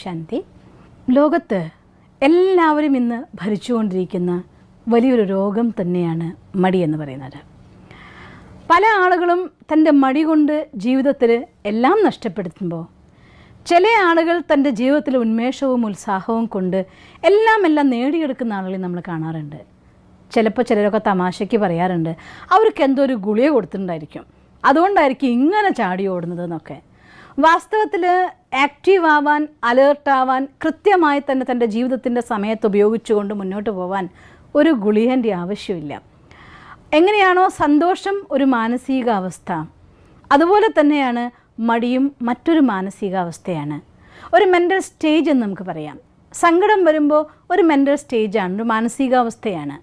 ശാന്തി. ലോകത്ത് എല്ലാവരും ഇന്ന് ഭരിച്ചുകൊണ്ടിരിക്കുന്ന വലിയൊരു രോഗം തന്നെയാണ് മടി എന്ന് പറയുന്നത്. പല ആളുകളും തൻ്റെ മടി കൊണ്ട് ജീവിതത്തിൽ എല്ലാം നഷ്ടപ്പെടുത്തുമ്പോൾ, ചില ആളുകൾ തൻ്റെ ജീവിതത്തിൽ ഉന്മേഷവും ഉത്സാഹവും കൊണ്ട് എല്ലാം നേടിയെടുക്കുന്ന ആളുകളെ നമ്മൾ കാണാറുണ്ട്. ചിലപ്പോൾ ചിലരൊക്കെ തമാശയ്ക്ക് പറയാറുണ്ട്, അവർക്ക് എന്തോ ഒരു ഗുളിക കൊടുത്തിട്ടുണ്ടായിരിക്കും, അതുകൊണ്ടായിരിക്കും ഇങ്ങനെ ചാടി ഓടുന്നത് എന്നൊക്കെ. വാസ്തവത്തിൽ ആക്റ്റീവ് ആവാൻ, അലേർട്ടാവാൻ, കൃത്യമായി തന്നെ തൻ്റെ ജീവിതത്തിൻ്റെ സമയത്ത് ഉപയോഗിച്ചുകൊണ്ട് മുന്നോട്ട് പോകാൻ ഒരു ഗുളികൻ്റെ ആവശ്യമില്ല. എങ്ങനെയാണോ സന്തോഷം ഒരു മാനസികാവസ്ഥ, അതുപോലെ തന്നെയാണ് മടിയും മറ്റൊരു മാനസികാവസ്ഥയാണ്, ഒരു മെൻ്റൽ സ്റ്റേജ് എന്ന് നമുക്ക് പറയാം. സങ്കടം വരുമ്പോൾ ഒരു മെൻ്റൽ സ്റ്റേജാണ്, ഒരു മാനസികാവസ്ഥയാണ്.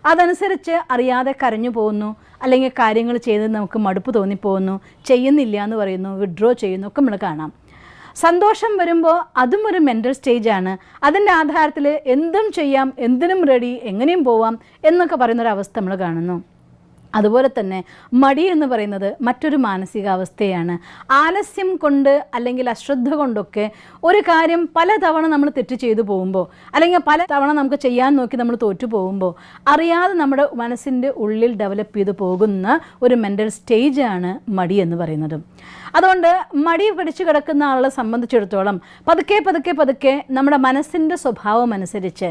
അതനുസരിച്ച് അറിയാതെ കരഞ്ഞു പോകുന്നു, അല്ലെങ്കിൽ കാര്യങ്ങൾ ചെയ്ത് നമുക്ക് മടുപ്പ് തോന്നിപ്പോകുന്നു, ചെയ്യുന്നില്ല എന്ന് പറയുന്നു, വിഡ്രോ ചെയ്യുന്നു ഒക്കെ നമ്മൾ കാണാം. സന്തോഷം വരുമ്പോൾ അതും ഒരു മെൻ്റൽ സ്റ്റേജാണ്. അതിൻ്റെ ആധാരത്തിൽ എന്തും ചെയ്യാം, എന്തിനും റെഡി, എങ്ങനെയും പോവാം എന്നൊക്കെ പറയുന്നൊരവസ്ഥ നമ്മൾ കാണുന്നു. അതുപോലെ തന്നെ മടി എന്ന് പറയുന്നത് മറ്റൊരു മാനസികാവസ്ഥയാണ്. ആലസ്യം കൊണ്ട് അല്ലെങ്കിൽ അശ്രദ്ധ കൊണ്ടൊക്കെ ഒരു കാര്യം പലതവണ നമ്മൾ തെറ്റ് ചെയ്തു പോകുമ്പോൾ, അല്ലെങ്കിൽ പല തവണ നമുക്ക് ചെയ്യാൻ നോക്കി നമ്മൾ തോറ്റു പോകുമ്പോൾ അറിയാതെ നമ്മുടെ മനസ്സിൻ്റെ ഉള്ളിൽ ഡെവലപ്പ് ചെയ്ത് പോകുന്ന ഒരു മെൻ്റൽ സ്റ്റേജാണ് മടി എന്ന് പറയുന്നത്. അതുകൊണ്ട് മടി പിടിച്ചു കിടക്കുന്ന ആളെ സംബന്ധിച്ചിടത്തോളം പതുക്കെ നമ്മുടെ മനസ്സിൻ്റെ സ്വഭാവം അനുസരിച്ച്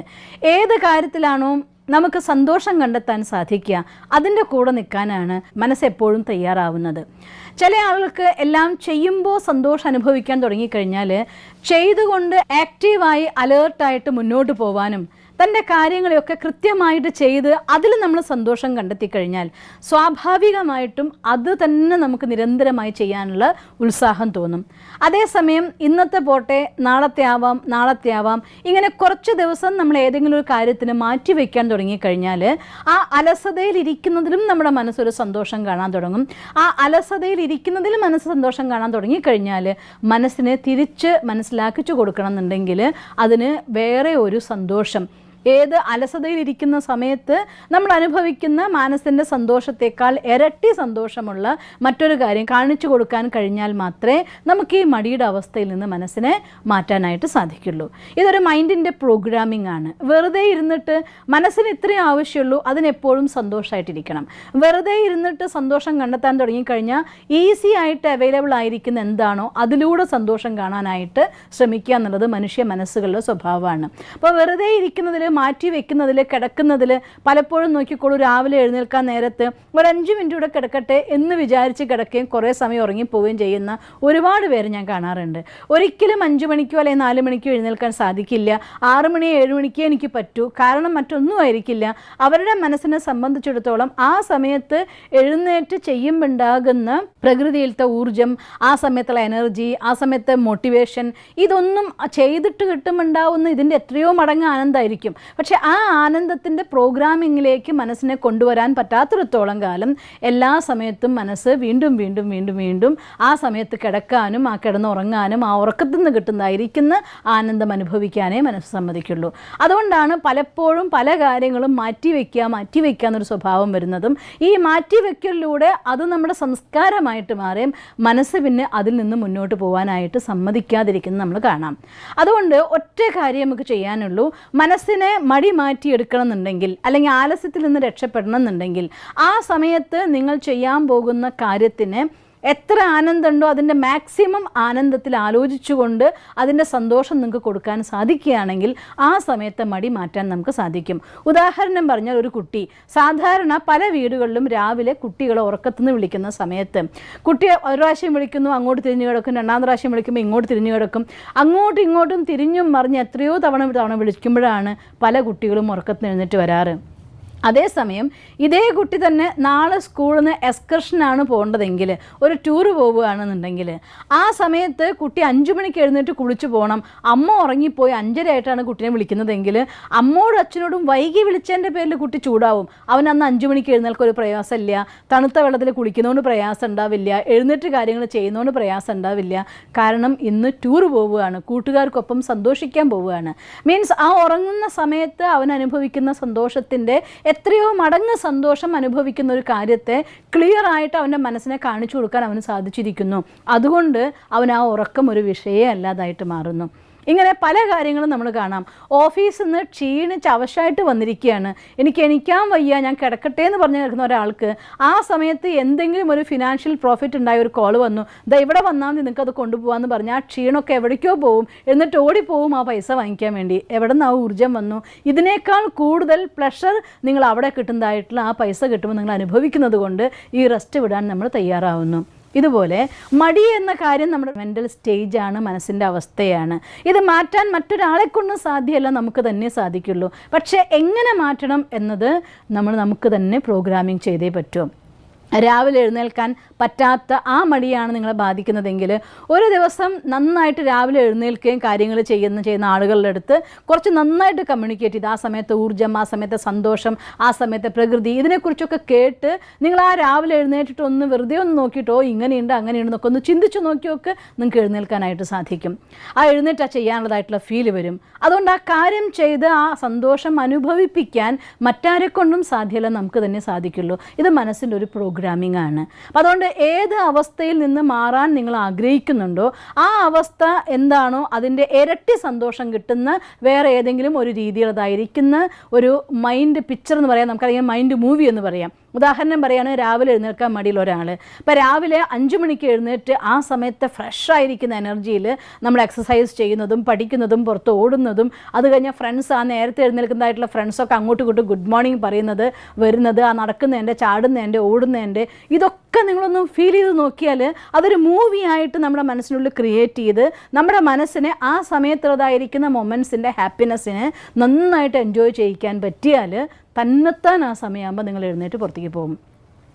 ഏത് കാര്യത്തിലാണോ നമുക്ക് സന്തോഷം കണ്ടെത്താൻ സാധിക്കുക, അതിൻ്റെ കൂടെ നിൽക്കാനാണ് മനസ്സെപ്പോഴും തയ്യാറാവുന്നത്. ചില ആളുകൾക്ക് എല്ലാം ചെയ്യുമ്പോൾ സന്തോഷം അനുഭവിക്കാൻ തുടങ്ങിക്കഴിഞ്ഞാൽ ചെയ്തുകൊണ്ട് ആക്റ്റീവായി അലേർട്ടായിട്ട് മുന്നോട്ട് പോകാനും തൻ്റെ കാര്യങ്ങളെയൊക്കെ കൃത്യമായിട്ട് ചെയ്ത് അതിൽ നമ്മൾ സന്തോഷം കണ്ടെത്തിക്കഴിഞ്ഞാൽ സ്വാഭാവികമായിട്ടും അത് തന്നെ നമുക്ക് നിരന്തരമായി ചെയ്യാനുള്ള ഉത്സാഹം തോന്നും. അതേസമയം ഇന്നത്തെ പോട്ടെ, നാളത്തെ ആവാം ഇങ്ങനെ കുറച്ച് ദിവസം നമ്മൾ ഏതെങ്കിലും ഒരു കാര്യത്തിന് മാറ്റി വയ്ക്കാൻ തുടങ്ങിക്കഴിഞ്ഞാൽ ആ അലസതയിലിരിക്കുന്നതിലും നമ്മുടെ മനസ്സൊരു സന്തോഷം കാണാൻ തുടങ്ങും. ആ അലസതയിലിരിക്കുന്നതിൽ മനസ്സ് സന്തോഷം കാണാൻ തുടങ്ങിക്കഴിഞ്ഞാൽ മനസ്സിനെ തിരിച്ച് മനസ്സിലാക്കിച്ചു കൊടുക്കണം എന്നുണ്ടെങ്കിൽ അതിന് വേറെ ഒരു സന്തോഷം, ഏത് അലസതയിലിരിക്കുന്ന സമയത്ത് നമ്മൾ അനുഭവിക്കുന്ന മനസ്സിൻ്റെ സന്തോഷത്തേക്കാൾ ഇരട്ടി സന്തോഷമുള്ള മറ്റൊരു കാര്യം കാണിച്ചു കൊടുക്കാൻ കഴിഞ്ഞാൽ മാത്രമേ നമുക്ക് ഈ മടിയുടെ അവസ്ഥയിൽ നിന്ന് മനസ്സിനെ മാറ്റാനായിട്ട് സാധിക്കുള്ളൂ. ഇതൊരു മൈൻഡിൻ്റെ പ്രോഗ്രാമിംഗ് ആണ്. വെറുതെ ഇരുന്നിട്ട് മനസ്സിന് ഇത്രയും ആവശ്യമുള്ളൂ, അതിനെപ്പോഴും സന്തോഷമായിട്ടിരിക്കണം. വെറുതെ ഇരുന്നിട്ട് സന്തോഷം കണ്ടെത്താൻ തുടങ്ങിക്കഴിഞ്ഞാൽ ഈസി ആയിട്ട് അവൈലബിൾ ആയിരിക്കുന്ന എന്താണോ അതിലൂടെ സന്തോഷം കാണാനായിട്ട് ശ്രമിക്കുക എന്നുള്ളത് മനുഷ്യ മനസ്സുകളുടെ സ്വഭാവമാണ്. അപ്പോൾ വെറുതെ ഇരിക്കുന്നതിൽ, മാറ്റി വെക്കുന്നതിൽ, കിടക്കുന്നതിൽ പലപ്പോഴും നോക്കിക്കോളൂ, രാവിലെ എഴുന്നേൽക്കാൻ നേരത്ത് ഒരു 5 മിനിറ്റ് കൂടെ കിടക്കട്ടെ എന്ന് വിചാരിച്ച് കിടക്കുകയും കുറേ സമയം ഉറങ്ങിപ്പോവുകയും ചെയ്യുന്ന ഒരുപാട് പേര് ഞാൻ കാണാറുണ്ട്. ഒരിക്കലും 5 മണിക്കോ അല്ലെങ്കിൽ 4 മണിക്കോ എഴുന്നേൽക്കാൻ സാധിക്കില്ല. 6 മണി 7 മണിക്കേ എനിക്ക് പറ്റൂ. കാരണം മറ്റൊന്നും ആയിരിക്കില്ല. അവരുടെ മനസ്സിനെ സംബന്ധിച്ചിടത്തോളം ആ സമയത്ത് എഴുന്നേറ്റ് ചെയ്യുമ്പോൾ ഉണ്ടാകുന്ന പ്രകൃതിയിലത്തെ ഊർജം, ആ സമയത്തുള്ള എനർജി, ആ സമയത്തെ മോട്ടിവേഷൻ, ഇതൊന്നും ചെയ്തിട്ട് കിട്ടുമുണ്ടാവുന്ന ഇതിൻ്റെ എത്രയോ മടങ്ങ് ആനന്ദമായിരിക്കും. പക്ഷെ ആ ആനന്ദത്തിൻ്റെ പ്രോഗ്രാമിങ്ങിലേക്ക് മനസ്സിനെ കൊണ്ടുവരാൻ പറ്റാത്തിടത്തോളം കാലം എല്ലാ സമയത്തും മനസ്സ് വീണ്ടും ആ സമയത്ത് കിടക്കാനും ആ കിടന്നുറങ്ങാനും ആ ഉറക്കത്തിൽ നിന്ന് കിട്ടുന്നതായിരിക്കുന്ന ആനന്ദം അനുഭവിക്കാനേ മനസ്സ് സമ്മതിക്കുള്ളൂ. അതുകൊണ്ടാണ് പലപ്പോഴും പല കാര്യങ്ങളും മാറ്റിവെക്കുക എന്നൊരു സ്വഭാവം വരുന്നതും. ഈ മാറ്റിവെക്കലിലൂടെ അത് നമ്മുടെ സംസ്കാരമായിട്ട് മാറുകയും മനസ്സ് പിന്നെ അതിൽ നിന്ന് മുന്നോട്ട് പോകാനായിട്ട് സമ്മതിക്കാതിരിക്കുന്നത് നമ്മൾ കാണാം. അതുകൊണ്ട് ഒറ്റ കാര്യം നമുക്ക് ചെയ്യാനുള്ളൂ, മനസ്സിനെ മടി മാറ്റിയെടുക്കണം എന്നുണ്ടെങ്കിൽ, അല്ലെങ്കിൽ ആലസ്യത്തിൽ നിന്ന് രക്ഷപ്പെടണം എന്നുണ്ടെങ്കിൽ, ആ സമയത്ത് നിങ്ങൾ ചെയ്യാൻ പോകുന്ന കാര്യത്തിന് എത്ര ആനന്ദമുണ്ടോ അതിൻ്റെ മാക്സിമം ആനന്ദത്തിൽ ആലോചിച്ചുകൊണ്ട് അതിൻ്റെ സന്തോഷം നിങ്ങൾക്ക് കൊടുക്കാൻ സാധിക്കുകയാണെങ്കിൽ ആ സമയത്ത് മടി മാറ്റാൻ നമുക്ക് സാധിക്കും. ഉദാഹരണം പറഞ്ഞാൽ, ഒരു കുട്ടി സാധാരണ പല വീടുകളിലും രാവിലെ കുട്ടികളെ ഉറക്കത്തുനിന്ന് വിളിക്കുന്ന സമയത്ത് കുട്ടി ഒരു പ്രാവശ്യം വിളിക്കുന്നു, അങ്ങോട്ട് തിരിഞ്ഞു കിടക്കും, 2ാം പ്രാവശ്യം വിളിക്കുമ്പോൾ ഇങ്ങോട്ട് തിരിഞ്ഞു കിടക്കും, അങ്ങോട്ടും ഇങ്ങോട്ടും തിരിഞ്ഞും മറിഞ്ഞ് എത്രയോ തവണ വിളിക്കുമ്പോഴാണ് പല കുട്ടികളും ഉറക്കത്തിന് എഴുന്നേറ്റ് വരാറ്. അതേസമയം ഇതേ കുട്ടി തന്നെ നാളെ സ്കൂളിൽ നിന്ന് എക്സ്കർഷനാണ് പോകേണ്ടതെങ്കിൽ, ഒരു ടൂറ് പോവുകയാണെന്നുണ്ടെങ്കിൽ, ആ സമയത്ത് കുട്ടി 5 മണിക്ക് എഴുന്നേറ്റ് കുളിച്ച് പോകണം. അമ്മ ഉറങ്ങിപ്പോയി 5:30 കുട്ടിനെ വിളിക്കുന്നതെങ്കിൽ അമ്മോടും അച്ഛനോടും വൈകി വിളിച്ചതിൻ്റെ പേരിൽ കുട്ടി ചൂടാവും. അവനന്ന് 5 മണിക്ക് എഴുന്നേൽക്കാൻ ഒരു പ്രയാസമില്ല, തണുത്ത വെള്ളത്തിൽ കുളിക്കുന്നതുകൊണ്ട് പ്രയാസം ഉണ്ടാവില്ല, എഴുന്നേറ്റ് കാര്യങ്ങൾ ചെയ്യുന്നതുകൊണ്ട് പ്രയാസം ഉണ്ടാവില്ല. കാരണം ഇന്ന് ടൂറ് പോവുകയാണ്, കൂട്ടുകാർക്കൊപ്പം സന്തോഷിക്കാൻ പോവുകയാണ്. മീൻസ് ആ ഉറങ്ങുന്ന സമയത്ത് അവൻ അനുഭവിക്കുന്ന സന്തോഷത്തിൻ്റെ എത്രയോ മടങ്ങ് സന്തോഷം അനുഭവിക്കുന്ന ഒരു കാര്യത്തെ ക്ലിയർ ആയിട്ട് അവൻ്റെ മനസ്സിനെ കാണിച്ചു കൊടുക്കാൻ അവന് സാധിച്ചിരിക്കുന്നു. അതുകൊണ്ട് അവൻ ആ ഉറക്കം ഒരു വിഷയമേ അല്ലാതായിട്ട് മാറുന്നു. ഇങ്ങനെ പല കാര്യങ്ങളും നമ്മൾ കാണാം. ഓഫീസിൽ നിന്ന് ക്ഷീണിച്ച് അവശമായിട്ട് വന്നിരിക്കുകയാണ്, എനിക്ക് എണീക്കാൻ വയ്യ, ഞാൻ കിടക്കട്ടെ എന്ന് പറഞ്ഞ് കിടക്കുന്ന ഒരാൾക്ക് ആ സമയത്ത് എന്തെങ്കിലും ഒരു ഫിനാൻഷ്യൽ പ്രോഫിറ്റ് ഉണ്ടായ ഒരു കോൾ വന്നു, ദാ ഇവിടെ വന്നാൽ മതി നിങ്ങൾക്കത് കൊണ്ടുപോകാമെന്ന് പറഞ്ഞാൽ ആ ക്ഷീണമൊക്കെ എവിടേക്കോ പോവും, എന്നിട്ട് ഓടിപ്പോവും ആ പൈസ വാങ്ങിക്കാൻ വേണ്ടി. എവിടെ നിന്ന് ആ ഊർജ്ജം വന്നു? ഇതിനേക്കാൾ കൂടുതൽ പ്ലഷർ നിങ്ങൾ അവിടെ കിട്ടുന്നതായിട്ടുള്ള ആ പൈസ കിട്ടുമ്പോൾ നിങ്ങൾ അനുഭവിക്കുന്നത് കൊണ്ട് ഈ റെസ്റ്റ് വിടാൻ നമ്മൾ തയ്യാറാവുന്നു. ഇതുപോലെ മടി എന്ന കാര്യം നമ്മുടെ മെൻ്റൽ സ്റ്റേജാണ്, മനസ്സിൻ്റെ അവസ്ഥയാണ്. ഇത് മാറ്റാൻ മറ്റൊരാളെ കൊണ്ടും സാധ്യമല്ല, നമുക്ക് തന്നെ സാധിക്കുള്ളൂ. പക്ഷേ എങ്ങനെ മാറ്റണം എന്നത് നമുക്ക് തന്നെ പ്രോഗ്രാമിംഗ് ചെയ്തേ പറ്റൂ. രാവിലെ എഴുന്നേൽക്കാൻ പറ്റാത്ത ആ മടിയാണ് നിങ്ങളെ ബാധിക്കുന്നതെങ്കിൽ ഒരു ദിവസം നന്നായിട്ട് രാവിലെ എഴുന്നേൽക്കുകയും കാര്യങ്ങൾ ചെയ്യുന്ന ആളുകളുടെ അടുത്ത് കുറച്ച് നന്നായിട്ട് കമ്മ്യൂണിക്കേറ്റ് ചെയ്ത് ആ സമയത്ത് ഊർജ്ജം, ആ സമയത്ത് സന്തോഷം, ആ സമയത്ത് പ്രകൃതി, ഇതിനെക്കുറിച്ചൊക്കെ കേട്ട് നിങ്ങൾ ആ രാവിലെ എഴുന്നേറ്റിട്ട് ഒന്ന് വെറുതെ ഒന്ന് നോക്കിയിട്ടോ ഇങ്ങനെയുണ്ട് അങ്ങനെയുണ്ടെന്നൊക്കെ ഒന്ന് ചിന്തിച്ച് നോക്കിയൊക്കെ നിങ്ങൾക്ക് എഴുന്നേൽക്കാനായിട്ട് സാധിക്കും. ആ എഴുന്നേറ്റ് ചെയ്യാനുള്ളതായിട്ടുള്ള ഫീല് വരും. അതുകൊണ്ട് ആ കാര്യം ചെയ്ത് ആ സന്തോഷം അനുഭവിപ്പിക്കാൻ മറ്റാരെ കൊണ്ടും സാധ്യമല്ല, നമുക്ക് തന്നെ സാധിക്കുള്ളൂ. ഇത് മനസ്സിൻ്റെ ഒരു പ്രോഗ്രാമിംഗ് ആണ്. അപ്പോൾ അതുകൊണ്ട് ഏത് അവസ്ഥയിൽ നിന്ന് മാറാൻ നിങ്ങൾ ആഗ്രഹിക്കുന്നുണ്ടോ ആ അവസ്ഥ എന്താണോ അതിൻ്റെ ഇരട്ടി സന്തോഷം കിട്ടുന്ന വേറെ ഏതെങ്കിലും ഒരു രീതിയിലുള്ളതായിരിക്കുന്ന ഒരു മൈൻഡ് പിക്ചർ എന്ന് പറയാം, നമുക്കറിയാം മൈൻഡ് മൂവി എന്ന് പറയാം. ഉദാഹരണം പറയുകയാണെങ്കിൽ രാവിലെ എഴുന്നേൽക്കാൻ മടിയുള്ള ഒരാൾ ഇപ്പോൾ രാവിലെ 5 മണിക്ക് എഴുന്നേറ്റ് ആ സമയത്ത് ഫ്രഷായിരിക്കുന്ന എനർജിയിൽ നമ്മൾ എക്സസൈസ് ചെയ്യുന്നതും പഠിക്കുന്നതും പുറത്ത് ഓടുന്നതും അത് കഴിഞ്ഞാൽ ഫ്രണ്ട്സ് ആ നേരത്തെ എഴുന്നേൽക്കുന്നതായിട്ടുള്ള ഫ്രണ്ട്സൊക്കെ അങ്ങോട്ടും ഇങ്ങോട്ടും ഗുഡ് മോർണിംഗ് പറയുന്നത് വരുന്നത്, ആ നടക്കുന്നതിൻ്റെ ചാടുന്നതിൻ്റെ ഓടുന്നതിൻ്റെ ഇതൊക്കെ നിങ്ങളൊന്ന് ഫീൽ ചെയ്ത് നോക്കിയാൽ അതൊരു മൂവി ആയിട്ട് നമ്മുടെ മനസ്സിനുള്ളിൽ ക്രിയേറ്റ് ചെയ്ത് നമ്മുടെ മനസ്സിനെ ആ സമയത്തുള്ളതായിരിക്കുന്ന മൊമെൻറ്റ്സിൻ്റെ ഹാപ്പിനെസ്സിനെ നന്നായിട്ട് എൻജോയ് ചെയ്യിക്കാൻ പറ്റിയാൽ തന്നെത്താൻ ആ സമയമാകുമ്പോൾ നിങ്ങൾ എഴുന്നേറ്റ് പുറത്തേക്ക് പോകും.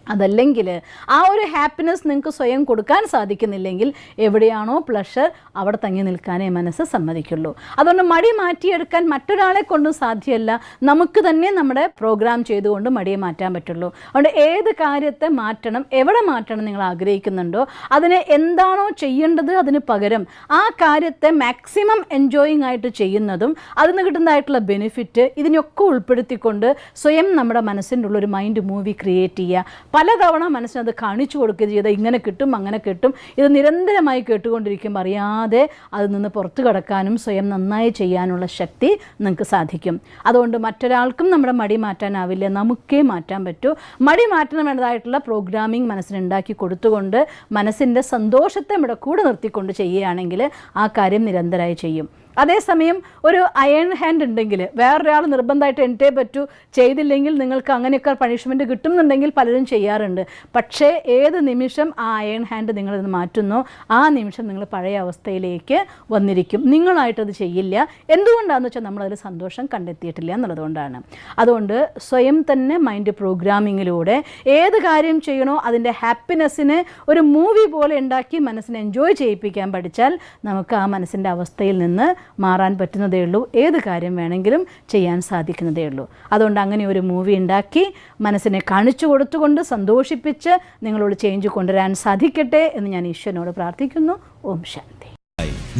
അതല്ലെങ്കിൽ ആ ഒരു ഹാപ്പിനെസ് നിങ്ങൾക്ക് സ്വയം കൊടുക്കാൻ സാധിക്കുന്നില്ലെങ്കിൽ എവിടെയാണോ പ്ലഷർ അവിടെ തങ്ങി നിൽക്കാനേ മനസ്സ് സമ്മതിക്കുള്ളൂ. അതുകൊണ്ട് മടി മാറ്റിയെടുക്കാൻ മറ്റൊരാളെ കൊണ്ടും സാധ്യമല്ല, നമുക്ക് തന്നെ നമ്മുടെ പ്രോഗ്രാം ചെയ്തുകൊണ്ട് മടിയെ മാറ്റാൻ പറ്റുള്ളൂ. അതുകൊണ്ട് ഏത് കാര്യത്തെ മാറ്റണം, എവിടെ മാറ്റണം നിങ്ങൾ ആഗ്രഹിക്കുന്നുണ്ടോ അതിനെ എന്താണോ ചെയ്യേണ്ടത് അതിന് പകരം ആ കാര്യത്തെ മാക്സിമം എൻജോയിങ് ആയിട്ട് ചെയ്യുന്നതും അതിന് കിട്ടുന്നതായിട്ടുള്ള ബെനിഫിറ്റ് ഇതിനൊക്കെ ഉൾപ്പെടുത്തിക്കൊണ്ട് സ്വയം നമ്മുടെ മനസ്സിൻ്റെ ഉള്ളൊരു മൈൻഡ് മൂവി ക്രിയേറ്റ് ചെയ്യുക. പലതവണ മനസ്സിനത് കാണിച്ചു കൊടുക്കുകയും ചെയ്ത് ഇങ്ങനെ കിട്ടും അങ്ങനെ കിട്ടും, ഇത് നിരന്തരമായി കേട്ടുകൊണ്ടിരിക്കും, അറിയാതെ അതിൽ നിന്ന് പുറത്തു കടക്കാനും സ്വയം നന്നായി ചെയ്യാനുള്ള ശക്തി നിങ്ങൾക്ക് സാധിക്കും. അതുകൊണ്ട് മറ്റൊരാൾക്കും നമ്മുടെ മടി മാറ്റാനാവില്ല, നമുക്കേ മാറ്റാൻ പറ്റൂ. മടി മാറ്റണം വേണ്ടതായിട്ടുള്ള പ്രോഗ്രാമിംഗ് മനസ്സിനുണ്ടാക്കി കൊടുത്തുകൊണ്ട് മനസ്സിൻ്റെ സന്തോഷത്തെ ഇവിടെ കൂടെ നിർത്തിക്കൊണ്ട് ചെയ്യുകയാണെങ്കിൽ ആ കാര്യം നിരന്തരമായി ചെയ്യും. അതേസമയം ഒരു അയൺ ഹാൻഡ് ഉണ്ടെങ്കിൽ വേറൊരാൾ നിർബന്ധമായിട്ട് എൻറ്റേ പറ്റൂ, ചെയ്തില്ലെങ്കിൽ നിങ്ങൾക്ക് അങ്ങനെയൊക്കെ പണിഷ്മെൻറ്റ് കിട്ടുന്നുണ്ടെങ്കിൽ പലരും ചെയ്യാറുണ്ട്. പക്ഷേ ഏത് നിമിഷം ആ അയൺ ഹാൻഡ് നിങ്ങളിത് മാറ്റുന്നോ ആ നിമിഷം നിങ്ങൾ പഴയ അവസ്ഥയിലേക്ക് വന്നിരിക്കും. നിങ്ങളായിട്ടത് ചെയ്യില്ല. എന്തുകൊണ്ടാണെന്ന് വെച്ചാൽ നമ്മളതിൽ സന്തോഷം കണ്ടെത്തിയിട്ടില്ല എന്നുള്ളതുകൊണ്ടാണ്. അതുകൊണ്ട് സ്വയം തന്നെ മൈൻഡ് പ്രോഗ്രാമിങ്ങിലൂടെ ഏത് കാര്യം ചെയ്യണോ അതിൻ്റെ ഹാപ്പിനെസ്സിനെ ഒരു മൂവി പോലെ ഉണ്ടാക്കി മനസ്സിനെ എൻജോയ് ചെയ്യിപ്പിക്കാൻ പഠിച്ചാൽ നമുക്ക് ആ മനസ്സിൻ്റെ അവസ്ഥയിൽ നിന്ന് മാറാൻ പറ്റുന്നതേ ഉള്ളൂ. ഏത് കാര്യം വേണമെങ്കിലും ചെയ്യാൻ സാധിക്കുന്നതേ ഉള്ളൂ. അതുകൊണ്ട് അങ്ങനെ ഒരു മൂവി ഉണ്ടാക്കി മനസ്സിനെ കാണിച്ചു കൊടുത്തുകൊണ്ട് സന്തോഷിപ്പിച്ച് നിങ്ങളോട് ചേഞ്ച് കൊണ്ടുവരാൻ സാധിക്കട്ടെ എന്ന് ഞാൻ ഈശ്വരനോട് പ്രാർത്ഥിക്കുന്നു. ഓം ശാന്തി.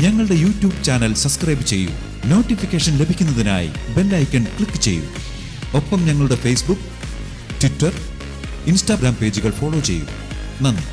ഞങ്ങളുടെ യൂട്യൂബ് ചാനൽ സബ്സ്ക്രൈബ് ചെയ്യൂ. നോട്ടിഫിക്കേഷൻ ലഭിക്കുന്നതിനായി ബെൽ ഐക്കൺ ക്ലിക്ക് ചെയ്യൂ. ഒപ്പം ഞങ്ങളുടെ ഫേസ്ബുക്ക്, ട്വിറ്റർ, ഇൻസ്റ്റാഗ്രാം പേജുകൾ ഫോളോ ചെയ്യൂ. നന്ദി.